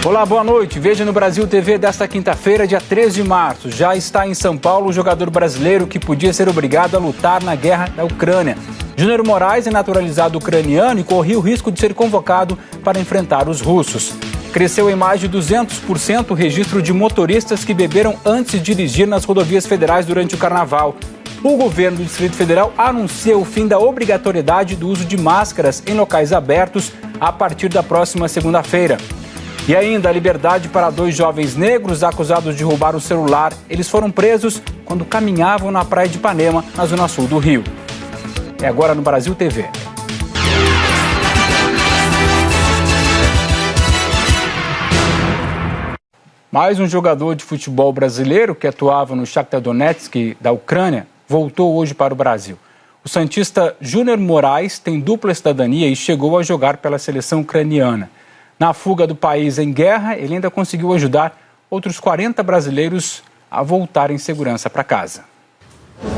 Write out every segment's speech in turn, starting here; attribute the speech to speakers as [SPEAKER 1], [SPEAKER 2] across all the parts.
[SPEAKER 1] Olá, boa noite. Veja no Brasil TV desta quinta-feira, dia 3 de março. Já está em São Paulo o jogador brasileiro que podia ser obrigado a lutar na guerra da Ucrânia. Júnior Moraes é naturalizado ucraniano e corria o risco de ser convocado para enfrentar os russos. Cresceu em mais de 200% o registro de motoristas que beberam antes de dirigir nas rodovias federais durante o carnaval. O governo do Distrito Federal anuncia o fim da obrigatoriedade do uso de máscaras em locais abertos a partir da próxima segunda-feira. E ainda a liberdade para 2 jovens negros acusados de roubar o celular. Eles foram presos quando caminhavam na praia de Ipanema, na zona sul do Rio. É agora no Brasil TV. Mais um jogador de futebol brasileiro que atuava no Shakhtar Donetsk da Ucrânia voltou hoje para o Brasil. O santista Júnior Moraes tem dupla cidadania e chegou a jogar pela seleção ucraniana. Na fuga do país em guerra, ele ainda conseguiu ajudar outros 40 brasileiros a voltar em segurança para casa.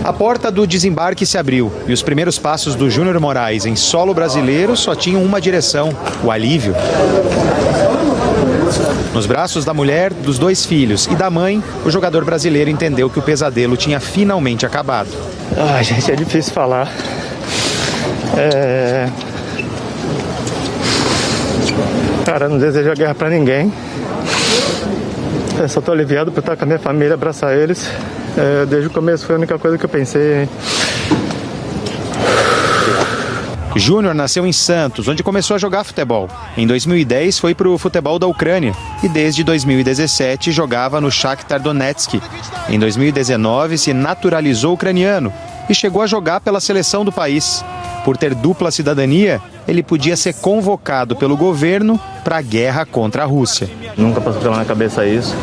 [SPEAKER 2] A porta do desembarque se abriu e os primeiros passos do Júnior Moraes em solo brasileiro só tinham uma direção: o alívio. Nos braços da mulher, dos 2 filhos e da mãe, o jogador brasileiro entendeu que o pesadelo tinha finalmente acabado.
[SPEAKER 3] Gente, é difícil falar. Cara, não desejo a guerra pra ninguém. Eu só tô aliviado por estar com a minha família, abraçar eles. Desde o começo foi a única coisa que eu pensei.
[SPEAKER 2] Júnior nasceu em Santos, onde começou a jogar futebol. Em 2010 foi para o futebol da Ucrânia e desde 2017 jogava no Shakhtar Donetsk. Em 2019 se naturalizou ucraniano e chegou a jogar pela seleção do país. Por ter dupla cidadania, ele podia ser convocado pelo governo para a guerra contra a Rússia.
[SPEAKER 3] Nunca passou pela minha cabeça isso.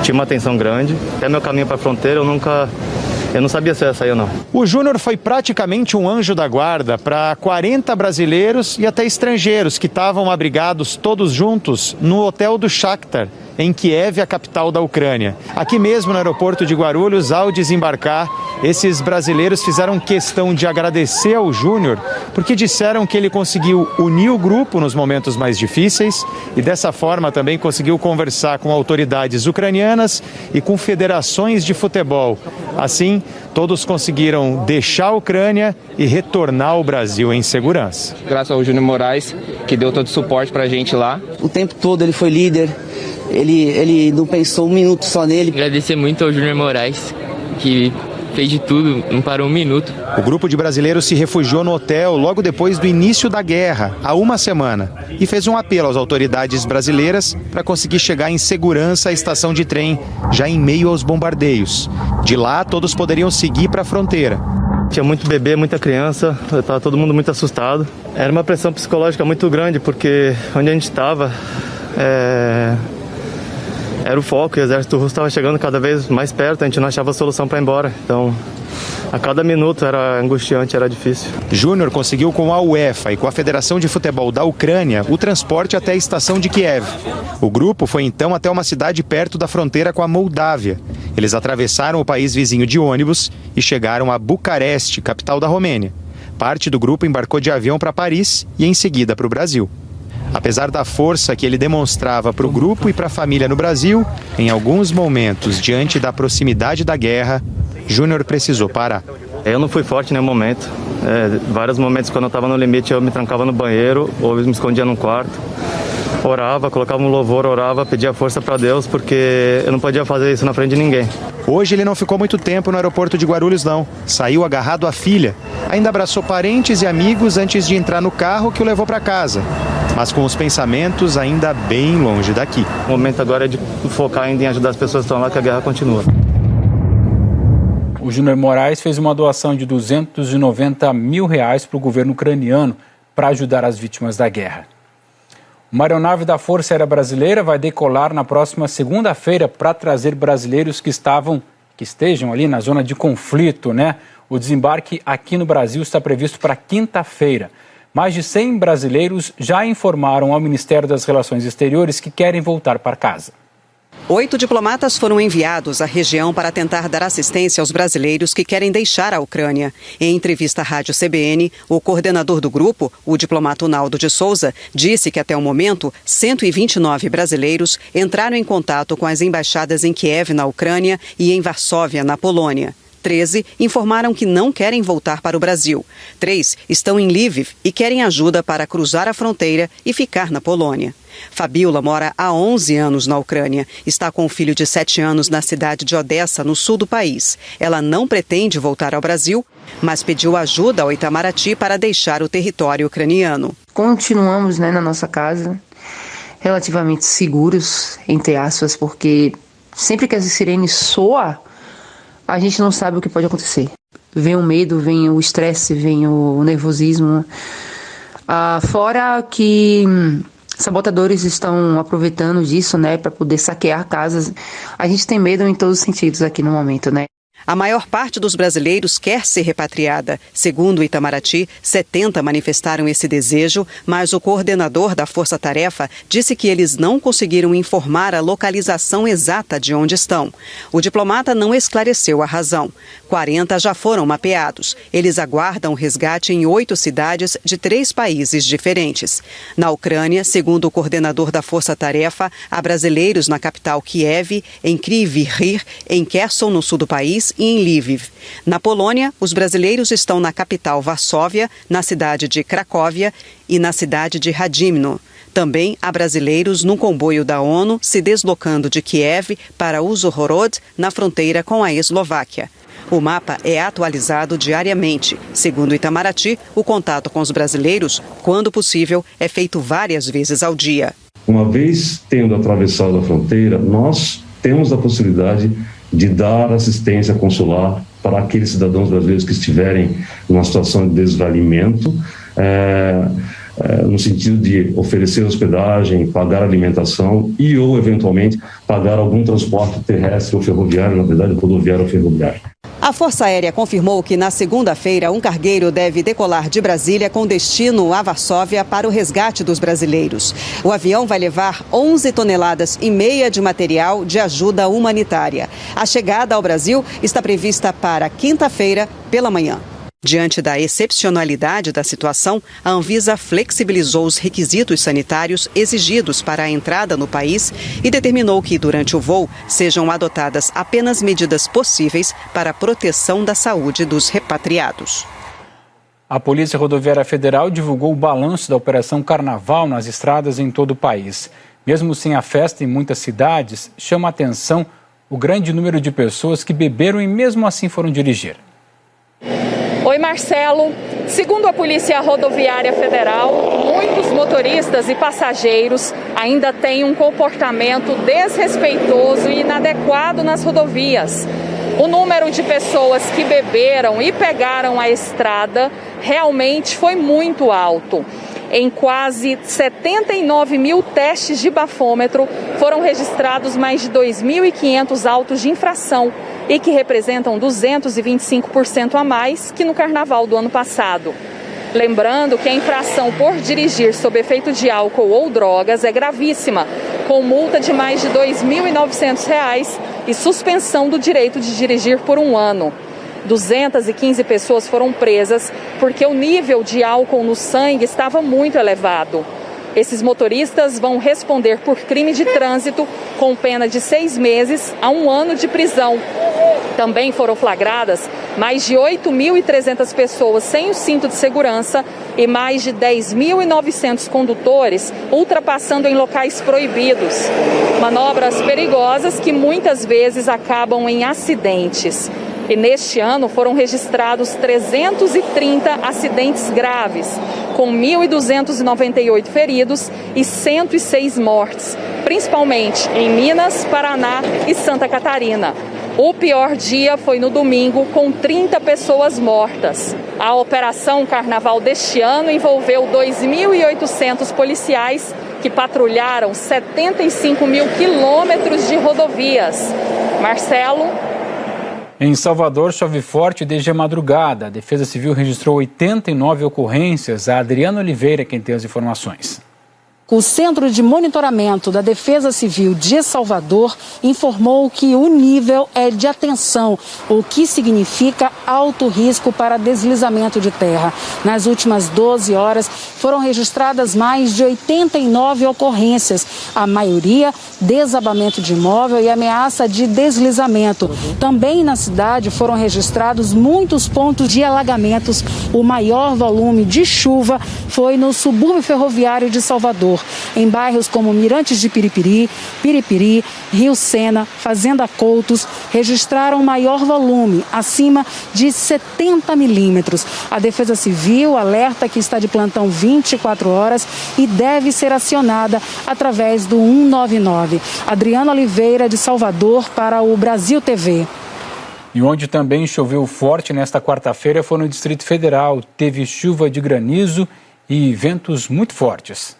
[SPEAKER 3] Tinha uma tensão grande. Até meu caminho para a fronteira eu não sabia se eu ia sair ou não.
[SPEAKER 2] O Júnior foi praticamente um anjo da guarda para 40 brasileiros e até estrangeiros que estavam abrigados todos juntos no hotel do Shakhtar, em Kiev, a capital da Ucrânia. Aqui mesmo no aeroporto de Guarulhos, ao desembarcar, esses brasileiros fizeram questão de agradecer ao Júnior, porque disseram que ele conseguiu unir o grupo nos momentos mais difíceis e dessa forma também conseguiu conversar com autoridades ucranianas e com federações de futebol. Assim, todos conseguiram deixar a Ucrânia e retornar ao Brasil em segurança.
[SPEAKER 4] Graças ao Júnior Moraes, que deu todo o suporte pra gente lá.
[SPEAKER 5] O tempo todo ele foi líder, ele não pensou um minuto só nele.
[SPEAKER 6] Agradecer muito ao Júnior Moraes, que fez de tudo, não parou um minuto.
[SPEAKER 2] O grupo de brasileiros se refugiou no hotel logo depois do início da guerra, há uma semana, e fez um apelo às autoridades brasileiras para conseguir chegar em segurança à estação de trem, já em meio aos bombardeios. De lá, todos poderiam seguir para a fronteira.
[SPEAKER 3] Tinha muito bebê, muita criança, estava todo mundo muito assustado. Era uma pressão psicológica muito grande, porque onde a gente estava era o foco, e o exército russo estava chegando cada vez mais perto, a gente não achava solução para ir embora. Então, a cada minuto era angustiante, era difícil.
[SPEAKER 2] Júnior conseguiu com a UEFA e com a Federação de Futebol da Ucrânia o transporte até a estação de Kiev. O grupo foi então até uma cidade perto da fronteira com a Moldávia. Eles atravessaram o país vizinho de ônibus e chegaram a Bucareste, capital da Romênia. Parte do grupo embarcou de avião para Paris e em seguida para o Brasil. Apesar da força que ele demonstrava para o grupo e para a família no Brasil, em alguns momentos, diante da proximidade da guerra, Júnior precisou parar.
[SPEAKER 3] Eu não fui forte em nenhum momento. Vários momentos, quando eu estava no limite, eu me trancava no banheiro ou me escondia num quarto. Orava, colocava um louvor, orava, pedia força para Deus, porque eu não podia fazer isso na frente de ninguém.
[SPEAKER 2] Hoje ele não ficou muito tempo no aeroporto de Guarulhos, não. Saiu agarrado à filha. Ainda abraçou parentes e amigos antes de entrar no carro que o levou para casa. Mas com os pensamentos ainda bem longe daqui.
[SPEAKER 3] O momento agora é de focar ainda em ajudar as pessoas que estão lá, que a guerra continua.
[SPEAKER 1] O Júnior Moraes fez uma doação de R$290 mil para o governo ucraniano para ajudar as vítimas da guerra. Uma aeronave da Força Aérea Brasileira vai decolar na próxima segunda-feira para trazer brasileiros que estejam ali na zona de conflito, né? O desembarque aqui no Brasil está previsto para quinta-feira. Mais de 100 brasileiros já informaram ao Ministério das Relações Exteriores que querem voltar para casa.
[SPEAKER 7] 8 diplomatas foram enviados à região para tentar dar assistência aos brasileiros que querem deixar a Ucrânia. Em entrevista à Rádio CBN, o coordenador do grupo, o diplomata Naldo de Souza, disse que até o momento, 129 brasileiros entraram em contato com as embaixadas em Kiev, na Ucrânia, e em Varsóvia, na Polônia. 13 informaram que não querem voltar para o Brasil. 3 estão em Lviv e querem ajuda para cruzar a fronteira e ficar na Polônia. Fabiola mora há 11 anos na Ucrânia. Está com um filho de 7 anos na cidade de Odessa, no sul do país. Ela não pretende voltar ao Brasil, mas pediu ajuda ao Itamaraty para deixar o território ucraniano.
[SPEAKER 8] Continuamos, na nossa casa, relativamente seguros, entre aspas, porque sempre que a sirene soa, a gente não sabe o que pode acontecer. Vem o medo, vem o estresse, vem o nervosismo. Fora que sabotadores estão aproveitando disso, para poder saquear casas. A gente tem medo em todos os sentidos aqui no momento,
[SPEAKER 7] A maior parte dos brasileiros quer ser repatriada. Segundo o Itamaraty, 70 manifestaram esse desejo, mas o coordenador da Força Tarefa disse que eles não conseguiram informar a localização exata de onde estão. O diplomata não esclareceu a razão. 40 já foram mapeados. Eles aguardam resgate em 8 cidades de 3 países diferentes. Na Ucrânia, segundo o coordenador da Força Tarefa, há brasileiros na capital Kiev, em Kryvyi Rih, em Kherson, no sul do país, e em Lviv. Na Polônia, os brasileiros estão na capital Varsóvia, na cidade de Cracóvia e na cidade de Radimno. Também há brasileiros num comboio da ONU se deslocando de Kiev para Uzhhorod, na fronteira com a Eslováquia. O mapa é atualizado diariamente. Segundo o Itamaraty, o contato com os brasileiros, quando possível, é feito várias vezes ao dia.
[SPEAKER 9] Uma vez tendo atravessado a fronteira, nós temos a possibilidade de dar assistência consular para aqueles cidadãos brasileiros que estiverem numa situação de desvalimento, no sentido de oferecer hospedagem, pagar alimentação e ou, eventualmente, pagar algum transporte terrestre ou ferroviário, na verdade, rodoviário ou ferroviário.
[SPEAKER 7] A Força Aérea confirmou que na segunda-feira um cargueiro deve decolar de Brasília com destino a Varsóvia para o resgate dos brasileiros. O avião vai levar 11,5 toneladas de material de ajuda humanitária. A chegada ao Brasil está prevista para quinta-feira pela manhã. Diante da excepcionalidade da situação, a Anvisa flexibilizou os requisitos sanitários exigidos para a entrada no país e determinou que, durante o voo, sejam adotadas apenas medidas possíveis para a proteção da saúde dos repatriados.
[SPEAKER 1] A Polícia Rodoviária Federal divulgou o balanço da Operação Carnaval nas estradas em todo o país. Mesmo sem a festa em muitas cidades, chama a atenção o grande número de pessoas que beberam e mesmo assim foram dirigir.
[SPEAKER 10] Oi, Marcelo. Segundo a Polícia Rodoviária Federal, muitos motoristas e passageiros ainda têm um comportamento desrespeitoso e inadequado nas rodovias. O número de pessoas que beberam e pegaram a estrada realmente foi muito alto. Em quase 79 mil testes de bafômetro, foram registrados mais de 2.500 autos de infração e que representam 225% a mais que no carnaval do ano passado. Lembrando que a infração por dirigir sob efeito de álcool ou drogas é gravíssima, com multa de mais de R$ 2.900 e suspensão do direito de dirigir por 1 ano. 215 pessoas foram presas porque o nível de álcool no sangue estava muito elevado. Esses motoristas vão responder por crime de trânsito com pena de 6 meses a 1 ano de prisão. Também foram flagradas mais de 8.300 pessoas sem o cinto de segurança e mais de 10.900 condutores ultrapassando em locais proibidos. Manobras perigosas que muitas vezes acabam em acidentes. E neste ano foram registrados 330 acidentes graves, com 1.298 feridos e 106 mortes, principalmente em Minas, Paraná e Santa Catarina. O pior dia foi no domingo, com 30 pessoas mortas. A Operação Carnaval deste ano envolveu 2.800 policiais que patrulharam 75 mil quilômetros de rodovias. Marcelo.
[SPEAKER 1] Em Salvador, chove forte desde a madrugada. A Defesa Civil registrou 89 ocorrências. A Adriana Oliveira quem tem as informações.
[SPEAKER 11] O Centro de Monitoramento da Defesa Civil de Salvador informou que o nível é de atenção, o que significa alto risco para deslizamento de terra. Nas últimas 12 horas, foram registradas mais de 89 ocorrências, a maioria desabamento de imóvel e ameaça de deslizamento. Também na cidade foram registrados muitos pontos de alagamentos. O maior volume de chuva foi no subúrbio ferroviário de Salvador, em bairros como Mirantes de Piripiri, Rio Sena, Fazenda Coutos, registraram maior volume, acima de 70 milímetros. A Defesa Civil alerta que está de plantão 24 horas e deve ser acionada através do 199. Adriana Oliveira, de Salvador, para o Brasil TV.
[SPEAKER 1] E onde também choveu forte nesta quarta-feira foi no Distrito Federal. Teve chuva de granizo e ventos muito fortes.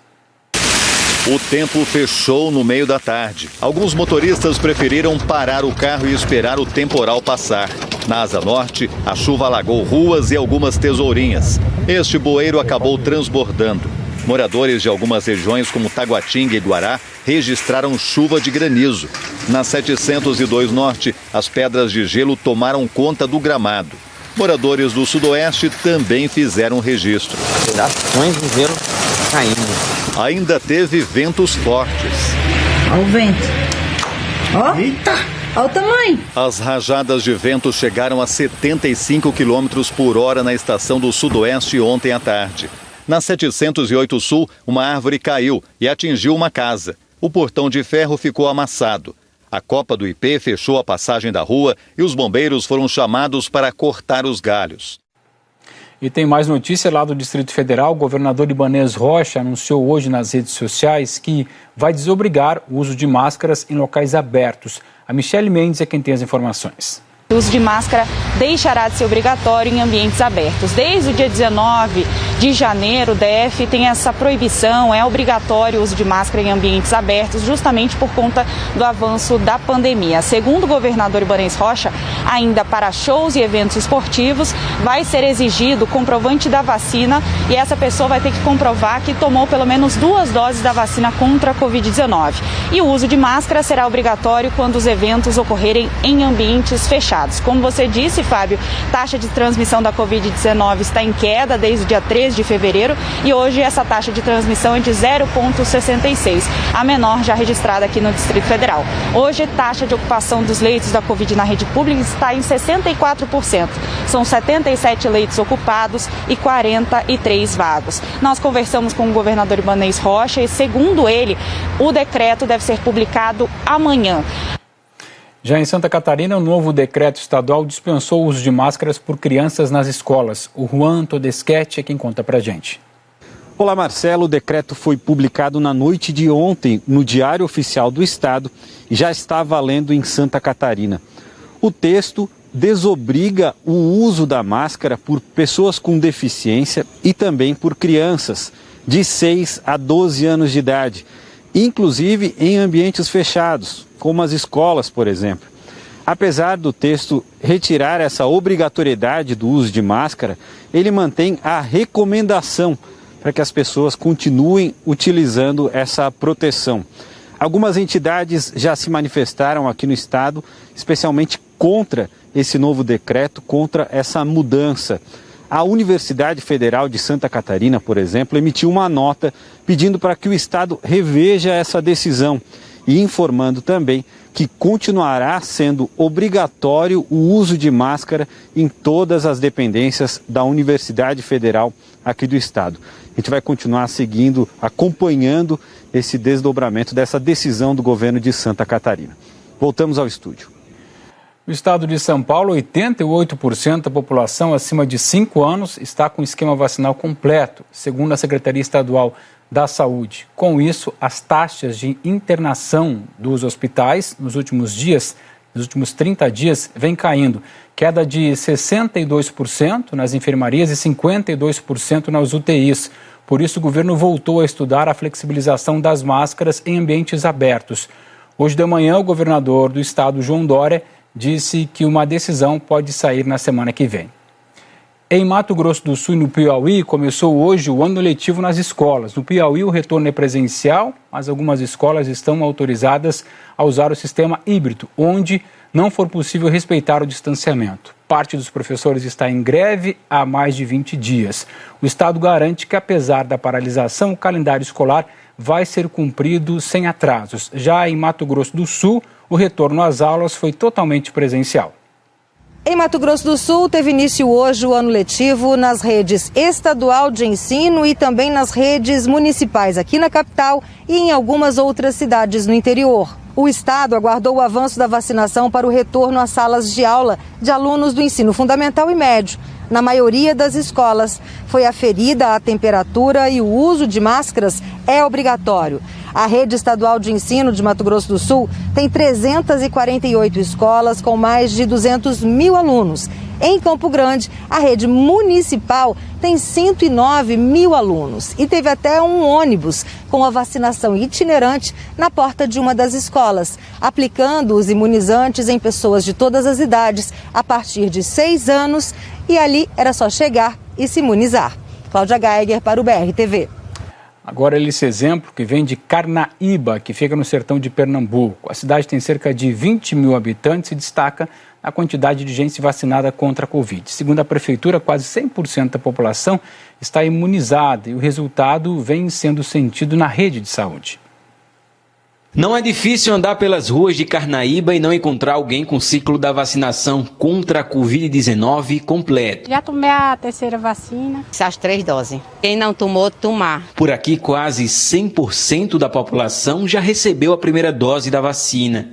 [SPEAKER 12] O tempo fechou no meio da tarde. Alguns motoristas preferiram parar o carro e esperar o temporal passar. Na Asa Norte, a chuva alagou ruas e algumas tesourinhas. Este bueiro acabou transbordando. Moradores de algumas regiões, como Taguatinga e Guará, registraram chuva de granizo. Na 702 Norte, as pedras de gelo tomaram conta do gramado. Moradores do Sudoeste também fizeram registro.
[SPEAKER 13] Pedaços de gelo caindo.
[SPEAKER 12] Ainda teve ventos fortes.
[SPEAKER 14] Olha o vento. Ó, eita! Olha o tamanho.
[SPEAKER 12] As rajadas de vento chegaram a 75 km por hora na estação do Sudoeste ontem à tarde. Na 708 Sul, uma árvore caiu e atingiu uma casa. O portão de ferro ficou amassado. A copa do IP fechou a passagem da rua e os bombeiros foram chamados para cortar os galhos.
[SPEAKER 1] E tem mais notícia lá do Distrito Federal. O governador Ibanez Rocha anunciou hoje nas redes sociais que vai desobrigar o uso de máscaras em locais abertos. A Michele Mendes é quem tem as informações.
[SPEAKER 15] O uso de máscara deixará de ser obrigatório em ambientes abertos. Desde o dia 19 de janeiro, o DF tem essa proibição, é obrigatório o uso de máscara em ambientes abertos, justamente por conta do avanço da pandemia. Segundo o governador Ibanez Rocha, ainda para shows e eventos esportivos, vai ser exigido o comprovante da vacina e essa pessoa vai ter que comprovar que tomou pelo menos 2 doses da vacina contra a Covid-19. E o uso de máscara será obrigatório quando os eventos ocorrerem em ambientes fechados. Como você disse, Fábio, taxa de transmissão da Covid-19 está em queda desde o dia 13 de fevereiro e hoje essa taxa de transmissão é de 0,66, a menor já registrada aqui no Distrito Federal. Hoje, a taxa de ocupação dos leitos da Covid na rede pública está em 64%. São 77 leitos ocupados e 43 vagos. Nós conversamos com o governador Ibanez Rocha e, segundo ele, o decreto deve ser publicado amanhã.
[SPEAKER 1] Já em Santa Catarina, o novo decreto estadual dispensou o uso de máscaras por crianças nas escolas. O Juan Todeschetti é quem conta pra gente.
[SPEAKER 16] Olá, Marcelo. O decreto foi publicado na noite de ontem no Diário Oficial do Estado e já está valendo em Santa Catarina. O texto desobriga o uso da máscara por pessoas com deficiência e também por crianças de 6 a 12 anos de idade, inclusive em ambientes fechados, como as escolas, por exemplo. Apesar do texto retirar essa obrigatoriedade do uso de máscara, ele mantém a recomendação para que as pessoas continuem utilizando essa proteção. Algumas entidades já se manifestaram aqui no estado, especialmente contra esse novo decreto, contra essa mudança. A Universidade Federal de Santa Catarina, por exemplo, emitiu uma nota pedindo para que o estado reveja essa decisão e informando também que continuará sendo obrigatório o uso de máscara em todas as dependências da Universidade Federal aqui do estado. A gente vai continuar seguindo, acompanhando esse desdobramento dessa decisão do governo de Santa Catarina. Voltamos ao estúdio.
[SPEAKER 1] No estado de São Paulo, 88% da população acima de 5 anos está com esquema vacinal completo, segundo a Secretaria Estadual da Saúde. Com isso, as taxas de internação dos hospitais nos últimos dias, nos últimos 30 dias, vem caindo. Queda de 62% nas enfermarias e 52% nas UTIs. Por isso, o governo voltou a estudar a flexibilização das máscaras em ambientes abertos. Hoje de manhã, o governador do estado, João Dória, disse que uma decisão pode sair na semana que vem. Em Mato Grosso do Sul e no Piauí, começou hoje o ano letivo nas escolas. No Piauí, o retorno é presencial, mas algumas escolas estão autorizadas a usar o sistema híbrido, onde não for possível respeitar o distanciamento. Parte dos professores está em greve há mais de 20 dias. O Estado garante que, apesar da paralisação, o calendário escolar vai ser cumprido sem atrasos. Já em Mato Grosso do Sul, o retorno às aulas foi totalmente presencial.
[SPEAKER 17] Em Mato Grosso do Sul, teve início hoje o ano letivo nas redes estadual de ensino e também nas redes municipais aqui na capital e em algumas outras cidades no interior. O Estado aguardou o avanço da vacinação para o retorno às salas de aula de alunos do ensino fundamental e médio. Na maioria das escolas, foi aferida a temperatura e o uso de máscaras é obrigatório. A rede estadual de ensino de Mato Grosso do Sul tem 348 escolas com mais de 200 mil alunos. Em Campo Grande, a rede municipal tem 109 mil alunos e teve até um ônibus com a vacinação itinerante na porta de uma das escolas, aplicando os imunizantes em pessoas de todas as idades a partir de 6 anos e ali era só chegar e se imunizar. Cláudia Geiger para o BR-TV.
[SPEAKER 1] Agora esse exemplo que vem de Carnaíba, que fica no sertão de Pernambuco. A cidade tem cerca de 20 mil habitantes e destaca a quantidade de gente vacinada contra a Covid. Segundo a prefeitura, quase 100% da população está imunizada e o resultado vem sendo sentido na rede de saúde.
[SPEAKER 18] Não é difícil andar pelas ruas de Carnaíba e não encontrar alguém com o ciclo da vacinação contra a Covid-19 completo.
[SPEAKER 19] Já tomei a terceira vacina.
[SPEAKER 20] As 3 doses. Quem não tomou, tomar.
[SPEAKER 18] Por aqui, quase 100% da população já recebeu a primeira dose da vacina.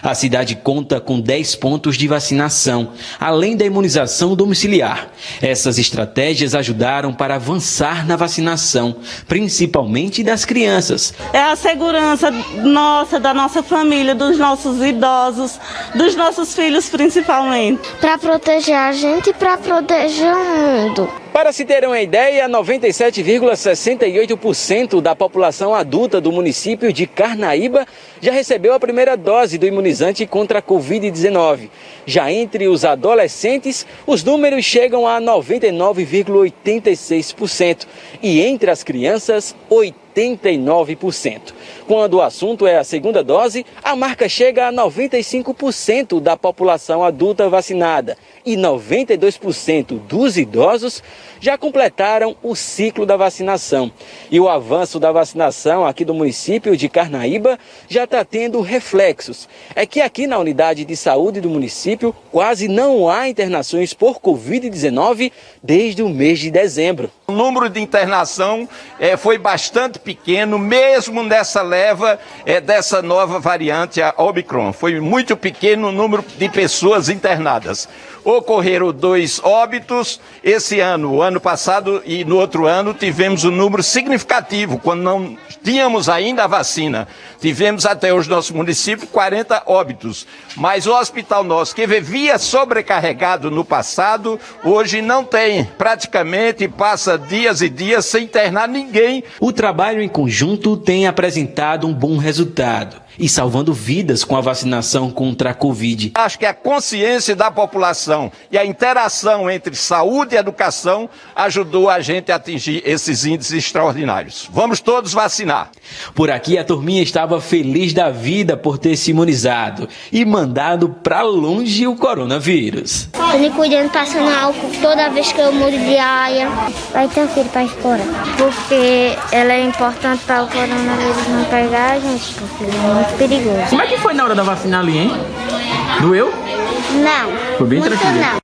[SPEAKER 18] A cidade conta com 10 pontos de vacinação, além da imunização domiciliar. Essas estratégias ajudaram para avançar na vacinação, principalmente das crianças.
[SPEAKER 21] É a segurança nossa, da nossa família, dos nossos idosos, dos nossos filhos principalmente.
[SPEAKER 22] Para proteger a gente e para proteger o mundo.
[SPEAKER 18] Para se ter uma ideia, 97,68% da população adulta do município de Carnaíba já recebeu a primeira dose do imunizante contra a Covid-19. Já entre os adolescentes, os números chegam a 99,86% e entre as crianças, 89%. Quando o assunto é a segunda dose, a marca chega a 95% da população adulta vacinada e 92% dos idosos já completaram o ciclo da vacinação. E o avanço da vacinação aqui do município de Carnaíba já está tendo reflexos. É que aqui na unidade de saúde do município quase não há internações por Covid-19 desde o mês de dezembro.
[SPEAKER 23] O número de internação foi bastante pequeno, mesmo nessa leva dessa nova variante, a Omicron. Foi muito pequeno o número de pessoas internadas. Ocorreram 2 óbitos esse ano. O ano passado e no outro ano tivemos um número significativo, quando não tínhamos ainda a vacina. Tivemos até hoje no nosso município 40 óbitos. Mas o hospital nosso, que vivia sobrecarregado no passado, hoje não tem. Praticamente passa dias e dias sem internar ninguém.
[SPEAKER 18] O trabalho em conjunto tem apresentado um bom resultado e salvando vidas com a vacinação contra a Covid.
[SPEAKER 23] Acho que a consciência da população e a interação entre saúde e educação ajudou a gente a atingir esses índices extraordinários. Vamos todos vacinar.
[SPEAKER 18] Por aqui a turminha estava feliz da vida por ter se imunizado e mandado para longe o coronavírus.
[SPEAKER 22] Tô me cuidando, passando álcool toda vez que eu mudo de área. Vai ter filho para a escola. Porque ela é importante para o coronavírus não pegar a gente, porque ele é muito perigoso.
[SPEAKER 18] Como é que foi na hora da vacina ali, hein? Doeu?
[SPEAKER 22] Não.
[SPEAKER 18] Foi bem tranquilo.
[SPEAKER 22] Não.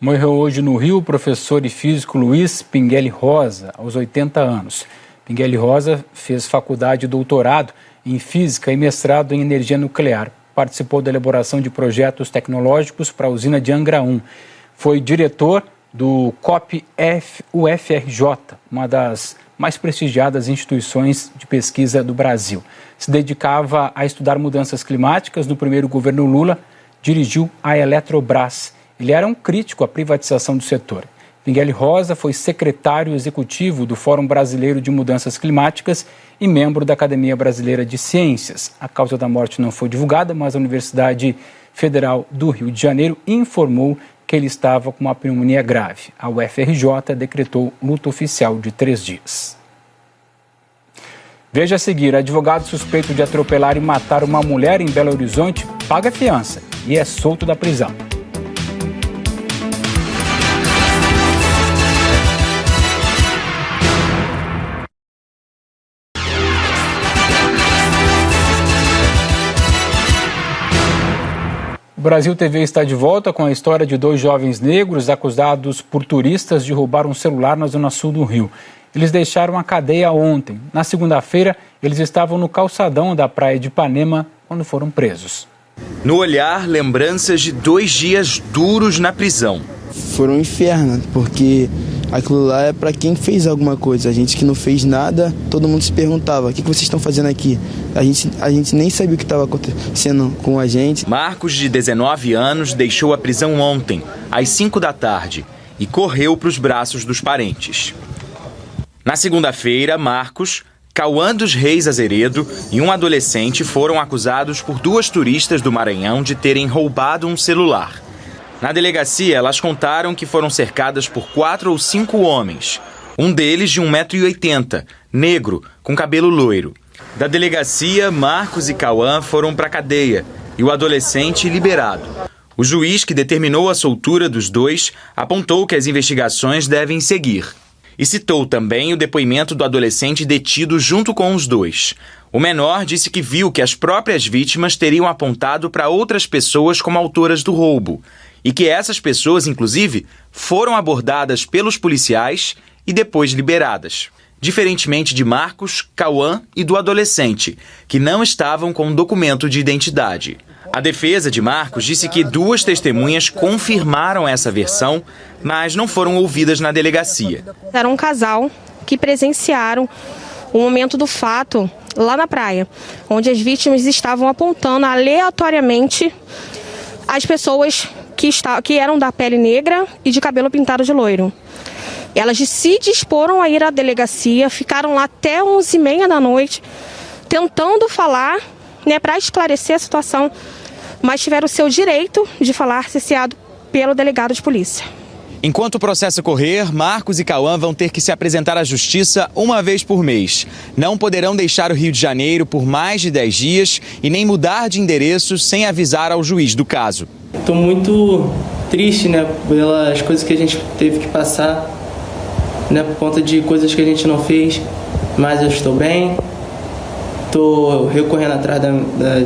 [SPEAKER 1] Morreu hoje no Rio o professor e físico Luiz Pinguelli Rosa, aos 80 anos. Pinguelli Rosa fez faculdade e doutorado em física e mestrado em energia nuclear. Participou da elaboração de projetos tecnológicos para a usina de Angra 1. Foi diretor do COP-UFRJ, uma das mais prestigiadas instituições de pesquisa do Brasil. Se dedicava a estudar mudanças climáticas. No primeiro governo Lula, dirigiu a Eletrobras. Ele era um crítico à privatização do setor. Pinguelli Rosa foi secretário executivo do Fórum Brasileiro de Mudanças Climáticas e membro da Academia Brasileira de Ciências. A causa da morte não foi divulgada, mas a Universidade Federal do Rio de Janeiro informou que que ele estava com uma pneumonia grave. A UFRJ decretou luto oficial de 3 dias. Veja a seguir: advogado suspeito de atropelar e matar uma mulher em Belo Horizonte paga fiança e é solto da prisão. O Brasil TV está de volta com a história de 2 jovens negros acusados por turistas de roubar um celular na zona sul do Rio. Eles deixaram a cadeia ontem. Na segunda-feira, eles estavam no calçadão da praia de Ipanema quando foram presos.
[SPEAKER 4] No olhar, lembranças de 2 dias duros na prisão.
[SPEAKER 5] Foi um inferno, porque aquilo lá é para quem fez alguma coisa. A gente que não fez nada, todo mundo se perguntava: o que vocês estão fazendo aqui? A gente nem sabia o que estava acontecendo com a gente.
[SPEAKER 4] Marcos, de 19 anos, deixou a prisão ontem, às 5 da tarde, e correu para os braços dos parentes. Na segunda-feira, Marcos, Cauã dos Reis Azeredo e um adolescente foram acusados por 2 turistas do Maranhão de terem roubado um celular. Na delegacia, elas contaram que foram cercadas por 4 ou 5 homens. Um deles de 1,80 m, negro, com cabelo loiro. Da delegacia, Marcos e Cauã foram para a cadeia e o adolescente liberado. O juiz que determinou a soltura dos 2 apontou que as investigações devem seguir. E citou também o depoimento do adolescente detido junto com os 2. O menor disse que viu que as próprias vítimas teriam apontado para outras pessoas como autoras do roubo. E que essas pessoas, inclusive, foram abordadas pelos policiais e depois liberadas. Diferentemente de Marcos, Cauã e do adolescente, que não estavam com documento de identidade. A defesa de Marcos disse que 2 testemunhas confirmaram essa versão, mas não foram ouvidas na delegacia.
[SPEAKER 6] Era um casal que presenciaram o momento do fato lá na praia, onde as vítimas estavam apontando aleatoriamente as pessoas que eram da pele negra e de cabelo pintado de loiro. Elas se disporam a ir à delegacia, ficaram lá até 11h30 da noite, tentando falar, para esclarecer a situação, mas tiveram o seu direito de falar cesseado pelo delegado de polícia.
[SPEAKER 4] Enquanto o processo correr, Marcos e Cauã vão ter que se apresentar à justiça uma vez por mês. Não poderão deixar o Rio de Janeiro por mais de 10 dias e nem mudar de endereço sem avisar ao juiz do caso.
[SPEAKER 24] Estou muito triste, pelas coisas que a gente teve que passar, por conta de coisas que a gente não fez, mas eu estou bem. Estou recorrendo atrás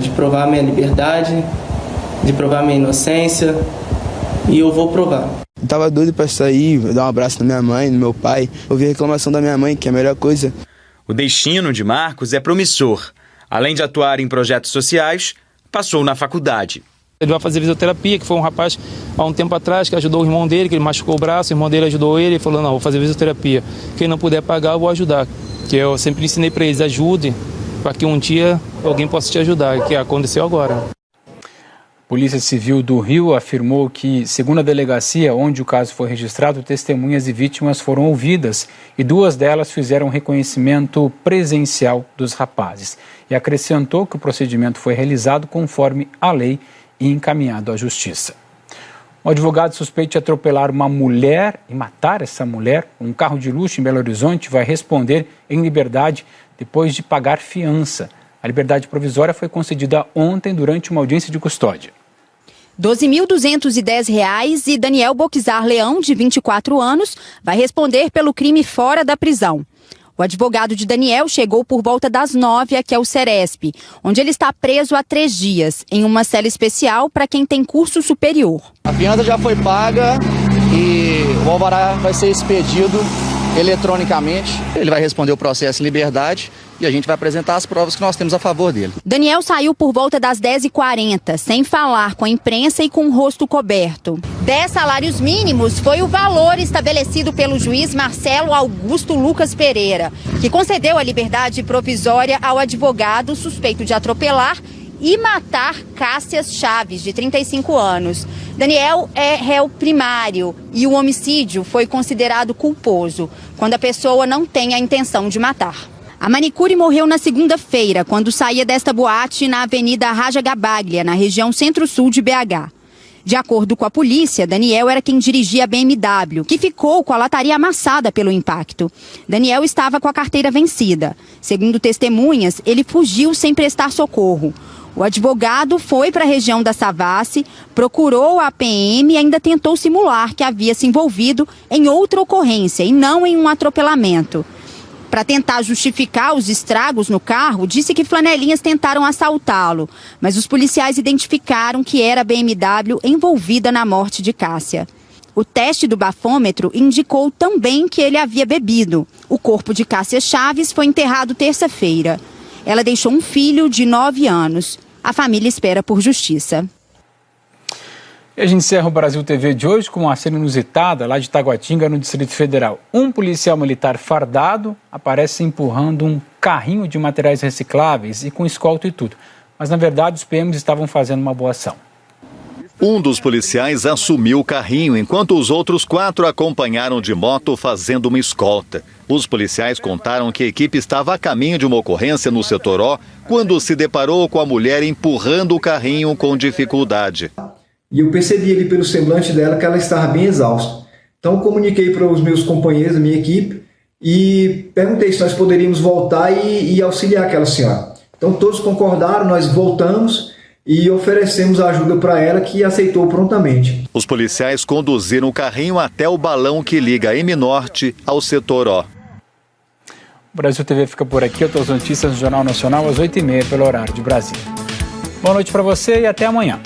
[SPEAKER 24] de provar a minha liberdade, de provar a minha inocência, e eu vou provar.
[SPEAKER 5] Eu tava doido para sair, dar um abraço na minha mãe, no meu pai, ouvir a reclamação da minha mãe, que é a melhor coisa.
[SPEAKER 4] O destino de Marcos é promissor. Além de atuar em projetos sociais, passou na faculdade.
[SPEAKER 25] Ele vai fazer fisioterapia, que foi um rapaz há um tempo atrás que ajudou o irmão dele, que ele machucou o braço, o irmão dele ajudou ele e falou: não, vou fazer fisioterapia. Quem não puder pagar, eu vou ajudar. Que eu sempre ensinei para eles: ajude, para que um dia alguém possa te ajudar, que aconteceu agora.
[SPEAKER 1] A Polícia Civil do Rio afirmou que, segundo a delegacia onde o caso foi registrado, testemunhas e vítimas foram ouvidas e 2 delas fizeram reconhecimento presencial dos rapazes. E acrescentou que o procedimento foi realizado conforme a lei e encaminhado à justiça. Um advogado suspeito de atropelar uma mulher e matar essa mulher, um carro de luxo em Belo Horizonte, vai responder em liberdade depois de pagar fiança. A liberdade provisória foi concedida ontem durante uma audiência de custódia.
[SPEAKER 26] R$ 12.210 e Daniel Boquizar Leão, de 24 anos, vai responder pelo crime fora da prisão. O advogado de Daniel chegou por volta das 9 aqui ao Ceresp, onde ele está preso há 3 dias, em uma cela especial para quem tem curso superior.
[SPEAKER 27] A fiança já foi paga e o alvará vai ser expedido eletronicamente. Ele vai responder o processo em liberdade e a gente vai apresentar as provas que nós temos a favor dele.
[SPEAKER 26] Daniel saiu por volta das 10h40, sem falar com a imprensa e com o rosto coberto. 10 salários mínimos foi o valor estabelecido pelo juiz Marcelo Augusto Lucas Pereira, que concedeu a liberdade provisória ao advogado suspeito de atropelar e matar Cássias Chaves, de 35 anos. Daniel é réu primário e o homicídio foi considerado culposo, quando a pessoa não tem a intenção de matar. A manicure morreu na segunda-feira, quando saía desta boate na Avenida Raja Gabaglia, na região centro-sul de BH. De acordo com a polícia, Daniel era quem dirigia a BMW, que ficou com a lataria amassada pelo impacto. Daniel estava com a carteira vencida. Segundo testemunhas, ele fugiu sem prestar socorro. O advogado foi para a região da Savassi, procurou a PM e ainda tentou simular que havia se envolvido em outra ocorrência e não em um atropelamento. Para tentar justificar os estragos no carro, disse que flanelinhas tentaram assaltá-lo, mas os policiais identificaram que era a BMW envolvida na morte de Cássia. O teste do bafômetro indicou também que ele havia bebido. O corpo de Cássia Chaves foi enterrado terça-feira. Ela deixou um filho de 9 anos. A família espera por justiça.
[SPEAKER 1] E a gente encerra o Brasil TV de hoje com uma cena inusitada lá de Taguatinga, no Distrito Federal. Um policial militar fardado aparece empurrando um carrinho de materiais recicláveis e com escolta e tudo. Mas, na verdade, os PMs estavam fazendo uma boa ação.
[SPEAKER 12] Um dos policiais assumiu o carrinho, enquanto os outros 4 acompanharam de moto fazendo uma escolta. Os policiais contaram que a equipe estava a caminho de uma ocorrência no setor O, quando se deparou com a mulher empurrando o carrinho com dificuldade.
[SPEAKER 2] E eu percebi ali pelo semblante dela que ela estava bem exausta. Então eu comuniquei para os meus companheiros da minha equipe e perguntei se nós poderíamos voltar e auxiliar aquela senhora. Então todos concordaram, nós voltamos e oferecemos ajuda para ela, que aceitou prontamente.
[SPEAKER 12] Os policiais conduziram o carrinho até o balão que liga a M-Norte ao setor O.
[SPEAKER 1] O Brasil TV fica por aqui. Outras notícias no Jornal Nacional às 8h30 pelo horário de Brasília. Boa noite para você e até amanhã.